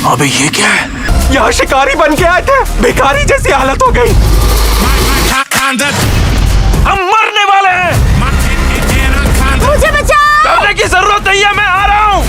अबे ये क्या है? यहाँ शिकारी बन के आए थे, भिखारी जैसी हालत हो गई। हम मरने वाले हैं। मुझे बचाओ। डरने की जरूरत नहीं है, मैं आ रहा हूँ।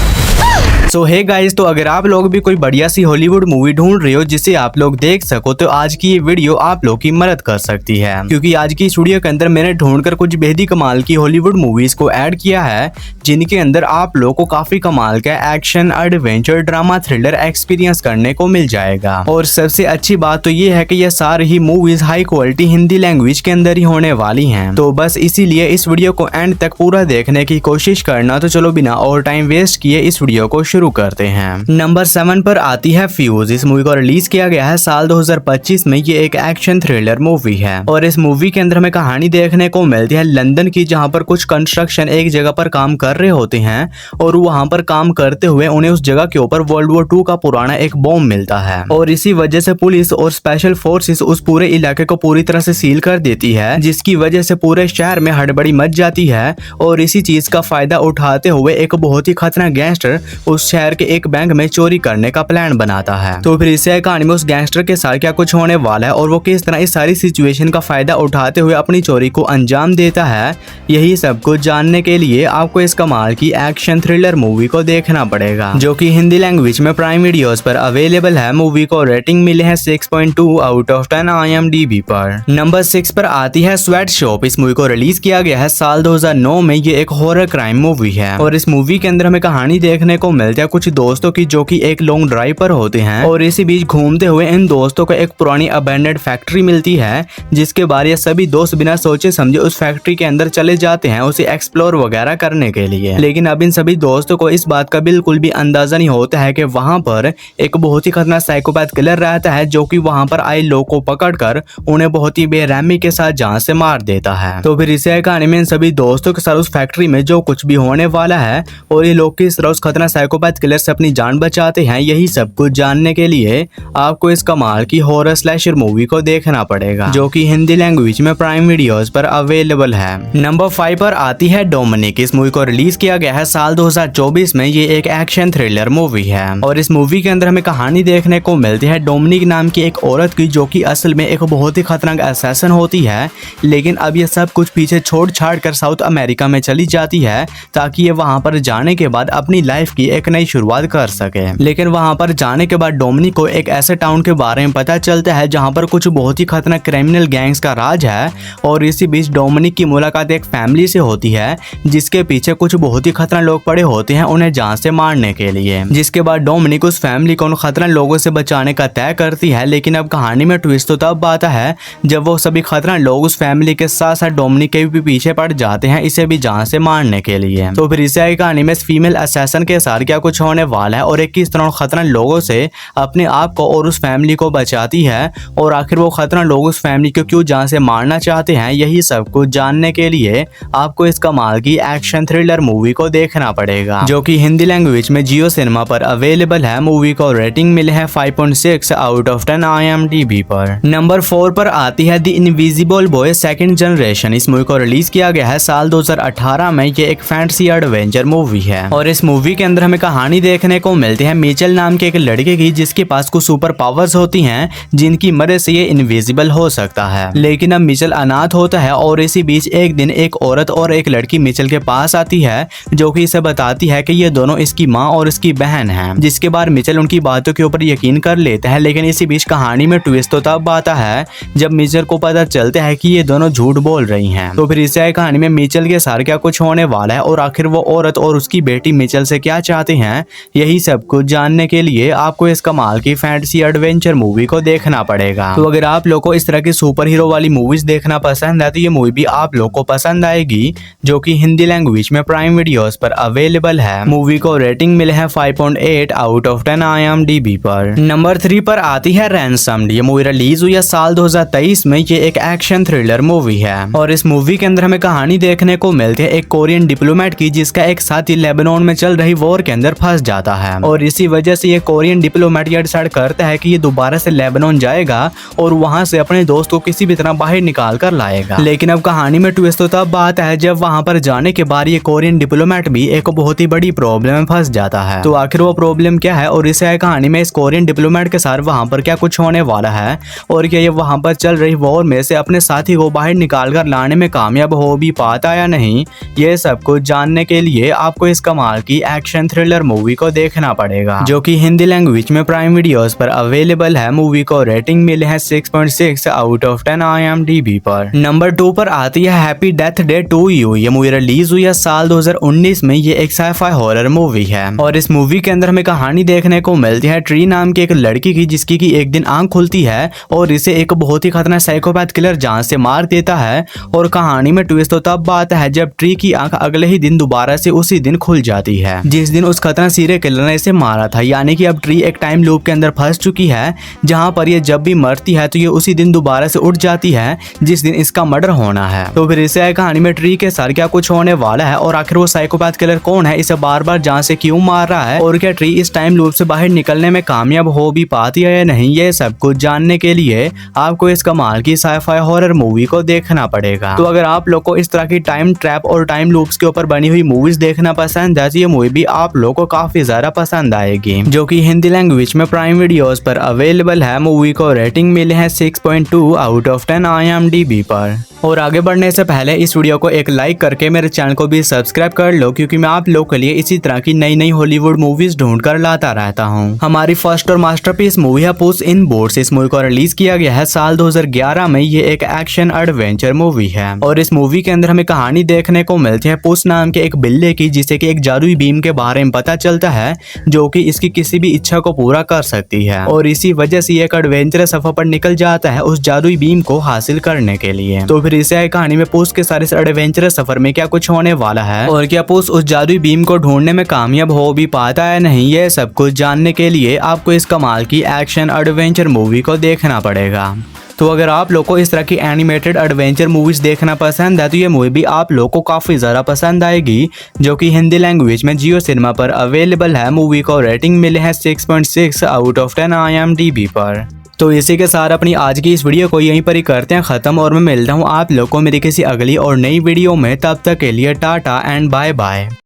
सो हे गाइस, तो अगर आप लोग भी कोई बढ़िया सी हॉलीवुड मूवी ढूंढ रहे हो जिसे आप लोग देख सको, तो आज की ये वीडियो आप लोग की मदद कर सकती है, क्योंकि आज की इस वीडियो के अंदर मैंने ढूंढकर कुछ बेहद ही कमाल की हॉलीवुड मूवीज को ऐड किया है, जिनके अंदर आप लोग को काफी कमाल का action, adventure, drama, thriller experience करने को मिल जाएगा। और सबसे अच्छी बात तो ये है कि यह सारी ही movies high quality Hindi language के अंदर ही होने वाली हैं। तो बस इसीलिए इस वीडियो को एंड तक पूरा देखने की कोशिश करना। तो चलो बिना और टाइम वेस्ट किए इस वीडियो को शुरू करते हैं। नंबर 7 पर आती है फ्यूज। इस मूवी को रिलीज किया गया है साल 2025 में। ये एक एक्शन थ्रिलर मूवी है और इस मूवी के अंदर हमें कहानी देखने को मिलती है लंदन की, जहां पर कुछ कंस्ट्रक्शन एक जगह पर काम कर रहे होते हैं और वहां पर काम करते हुए उन्हें उस जगह के ऊपर वर्ल्ड वॉर 2 का पुराना एक बॉम्ब मिलता है और इसी वजह से पुलिस और स्पेशल फोर्सेस उस पूरे इलाके को पूरी तरह से सील कर देती है, जिसकी वजह से पूरे शहर में हड़बड़ी मच जाती है। और इसी चीज का फायदा उठाते हुए एक बहुत ही खतरनाक गैंगस्टर उस शहर के एक बैंक में चोरी करने का प्लान बनाता है। तो फिर इसे कहानी में उस गैंगस्टर के साथ क्या कुछ होने वाला है और वो किस तरह इस सारी सिचुएशन का फायदा उठाते हुए अपनी चोरी को अंजाम देता है, यही सब कुछ जानने के लिए आपको इस कमाल की एक्शन थ्रिलर मूवी को देखना पड़ेगा, जो कि हिंदी लैंग्वेज में प्राइम वीडियोस पर अवेलेबल है। मूवी को रेटिंग मिले है 6.2 आउट ऑफ 10 IMDb पर। नंबर 6 पर आती है स्वेट शॉप। इस मूवी को रिलीज किया गया है साल 2009 में। ये एक हॉरर क्राइम मूवी है और इस मूवी के अंदर हमें कहानी देखने को मिलती है कुछ दोस्तों की, जो कि एक लॉन्ग ड्राइव पर होते हैं और इसी बीच घूमते हुए इन दोस्तों को एक पुरानी अबैंडन्ड फैक्ट्री मिलती है, जिसके बाद ये सभी दोस्त बिना सोचे समझे उस फैक्ट्री के अंदर चले जाते हैं उसे एक्सप्लोर वगैरह करने के लिए। लेकिन अब इन सभी दोस्तों को इस बात का बिल्कुल भी अंदाजा नहीं होता है कि वहां पर एक बहुत ही खतरनाक साइकोपैथ किलर रहता है, जो कि वहां पर आए लोग को पकड़कर उन्हें बहुत ही बेरहमी के साथ जान से मार देता है। तो फिर इसे कहानी में इन सभी दोस्तों के साथ उस फैक्ट्री में जो कुछ भी होने वाला है और ये लोग किस तरह उस खतरनाक साइकोपैथ किलर से अपनी जान बचाते हैं, यही सब कुछ जानने के लिए आपको इस कमाल की हॉरर स्लैशर मूवी को देखना पड़ेगा, जो कि हिंदी लैंग्वेज में प्राइम वीडियोस पर अवेलेबल है। नंबर 5 पर आती है डोमिनिक। इस मूवी को रिलीज किया गया है साल 2024 में। ये एक एक्शन थ्रिलर मूवी है और इस मूवी के अंदर हमें कहानी देखने को मिलती है डोमिनिक नाम की एक औरत की, जो कि असल में एक बहुत ही खतरनाक असैसिन होती है, लेकिन अब ये सब कुछ पीछे छोड़ छाड़ कर साउथ अमेरिका में चली जाती है ताकि ये वहां पर जाने के बाद अपनी लाइफ की एक नई शुरुआत कर सके। लेकिन वहां पर जाने के बाद डोमिनिक को एक ऐसे टाउन के बारे में पता चलता है जहां पर कुछ बहुत ही खतरनाक क्रिमिनल गैंग्स का राज है और इसी बीच डोमिनिक की मुलाकात एक फैमिली से होती है, जिसके पीछे कुछ बहुत ही खतरनाक लोग पड़े होते हैं उन्हें जान से मारने के लिए। जिसके बाद डोमिनिक उस फैमिली को उन खतरनाक लोगों से बचाने का तय करती है। लेकिन अब कहानी में ट्विस्ट तो तब आता है जब वो सभी खतरनाक लोग उस फैमिली के साथ साथ डोमिनिक के भी पीछे पड़ जाते हैं, इसे भी जान से मारने के लिए। तो फिर इसे कहानी में फीमेल असैसिन के साथ क्या कुछ होने वाला है और एक किस तरह खतरनाक लोगों से अपने आप को और उस फैमिली को बचाती है और आखिर वो खतरनाक लोग उस फैमिली को क्यों जान से मारना चाहते हैं, यही सब कुछ जानने के लिए आपको इस कमाल की एक्शन थ्रिलर मूवी को देखना पड़ेगा, जो कि हिंदी लैंग्वेज में जियो सिनेमा पर अवेलेबल है। मूवी को रेटिंग मिले है 5.6 आउट ऑफ 10 IMDb पर। नंबर 4 पर आती है the invisible boy second generation. इस मूवी को रिलीज किया गया है साल 2018 में। ये एक फैंटेसी एडवेंचर मूवी है और इस मूवी के अंदर हमें कहानी देखने को मिलती है मिचेल नाम के एक लड़के की, जिसके पास कुछ सुपर पावर्स होती हैं जिनकी मदद से ये इनविजिबल हो सकता है। लेकिन अब मिचेल अनाथ होता है और इसी बीच एक दिन एक औरत और एक लड़की मिचेल के पास आती है, जो कि इसे बताती है कि ये दोनों इसकी माँ और इसकी बहन है। जिसके बाद मिचेल उनकी बातों के ऊपर यकीन कर लेता है। लेकिन इसी बीच कहानी में ट्विस्ट तो तब आता है जब मिचेल को पता चलता है कि ये दोनों झूठ बोल रही हैं। तो फिर इसे कहानी में मिचेल के साथ क्या कुछ होने वाला है और आखिर वो औरत और उसकी बेटी मिचेल से क्या चाहते हैं, यही सब कुछ जानने के लिए आपको इस कमाल की फैंटेसी एडवेंचर मूवी को देखना पड़ेगा। तो अगर आप लोग को इस तरह की सुपर हीरो वाली मूवीज देखना पसंद है तो ये मूवी भी आप लोग को पसंद आएगी, जो कि हिंदी लैंग्वेज में प्राइम वीडियोस पर अवेलेबल है। मूवी को रेटिंग मिले है 5.8 आउट ऑफ 10 IMDb पर। नंबर 3 पर आती है रैनसम्ड। ये मूवी रिलीज हुई है साल 2023 में। ये एक एक्शन थ्रिलर मूवी है और इस मूवी के अंदर हमें कहानी देखने को मिलती है एक कोरियन डिप्लोमेट की, जिसका एक साथी लेबनान में चल रही वॉर के अंदर अंदर फंस जाता है और इसी वजह से ये कोरियन डिप्लोमेट ये डिसाइड करता है कि ये दोबारा से लेबनान जाएगा और वहाँ से अपने दोस्त को किसी भी तरह बाहर निकाल कर लाएगा। लेकिन अब कहानी में ट्विस्ट तो तब बात है जब वहाँ पर जाने के बाद ये कोरियन डिप्लोमेट भी एक बहुत ही बड़ी प्रॉब्लम में फंस जाता है। तो आखिर वो प्रॉब्लम क्या है और इस कहानी में इस कोरियन डिप्लोमेट के साथ वहाँ पर क्या कुछ होने वाला है और क्या ये वहाँ पर चल रही वॉर में से अपने साथी को बाहर निकाल कर लाने में कामयाब हो भी पाता या नहीं, ये सब कुछ जानने के लिए आपको इस कमाल की एक्शन थ्रिलर मूवी को देखना पड़ेगा, जो कि हिंदी लैंग्वेज में प्राइम वीडियोस पर अवेलेबल है। मूवी को रेटिंग मिले है 6.6 आउट ऑफ 10 IMDb पर। नंबर 2 पर आती है happy death day to you. ये मूवी रिलीज हुई है साल 2019 में। ये एक साइफाई हॉरर मूवी है और इस मूवी के अंदर हमें कहानी देखने को मिलती है ट्री नाम की एक लड़की की, जिसकी की एक दिन आंख खुलती है और इसे एक बहुत ही खतरनाक साइकोपैथ किलर जान से मार देता है। और कहानी में ट्विस्ट तो तब बात है जब ट्री की आंख अगले ही दिन दोबारा से उसी दिन खुल जाती है जिस दिन उस खतरनाक सीरियल किलर ने इसे मारा था। यानी कि अब ट्री एक टाइम लूप के अंदर फंस चुकी है जहां पर ये जब भी मरती है तो ये उसी दिन दोबारा से उठ जाती है जिस दिन इसका मर्डर होना है। तो फिर इस कहानी में ट्री के साथ क्या कुछ होने वाला है और आखिर वो साइकोपैथ किलर कौन है, इसे बार बार जान से क्यों मार रहा है और क्या ट्री इस टाइम लूप से बाहर निकलने में कामयाब हो भी पाती है या नहीं, ये सब कुछ जानने के लिए आपको इस कमाल की साइफाई हॉरर मूवी को देखना पड़ेगा। तो अगर आप लोग को इस तरह की टाइम ट्रैप और टाइम लूप्स के ऊपर बनी हुई मूवीज देखना पसंद है तो ये मूवी भी आप लोग को काफी ज्यादा पसंद आएगी, जो कि हिंदी लैंग्वेज में प्राइम वीडियोस पर अवेलेबल है। मूवी को रेटिंग मिले है 6.2 आउट ऑफ 10 IMDb पर। और आगे बढ़ने से पहले इस वीडियो को एक लाइक करके मेरे चैनल को भी सब्सक्राइब कर लो, क्योंकि मैं आप लोग के लिए इसी तरह की नई नई हॉलीवुड मूवीज ढूंढ कर लाता रहता हूँ। हमारी फर्स्ट और मास्टरपीस मूवी है पुस इन बूट्स। इस मूवी को रिलीज किया गया है साल 2011 में। ये एक एक्शन एडवेंचर मूवी है और इस मूवी के अंदर हमें कहानी देखने को मिलती है पुस नाम के एक बिल्ली की, जिसे कि एक जादुई बीम के बारे में पता चलता है जो कि इसकी किसी भी इच्छा को पूरा कर सकती है और इसी वजह से एक एडवेंचर सफर पर निकल जाता है उस जादुई बीम को हासिल करने के लिए। तो फिर इस कहानी में पुस के सारे एडवेंचरस सफर में क्या कुछ होने वाला है और क्या पुस उस जादुई बीम को ढूंढने में कामयाब हो भी पाता है नहीं, ये सब कुछ जानने के लिए आपको इस कमाल की एक्शन एडवेंचर मूवी को देखना पड़ेगा। तो अगर आप लोग को इस तरह की एनिमेटेड एडवेंचर मूवीज देखना पसंद है तो ये मूवी भी आप लोग को काफी ज्यादा पसंद आएगी, जो कि हिंदी लैंग्वेज में जियो सिनेमा पर अवेलेबल है। मूवी को रेटिंग मिले है 6.6 आउट ऑफ 10 IMDb पर। तो इसी के साथ अपनी आज की इस वीडियो को यहीं पर ही करते हैं खत्म और मैं मिलता हूँ आप लोग को मेरी किसी अगली और नई वीडियो में। तब तक के लिए टाटा एंड बाय बाय।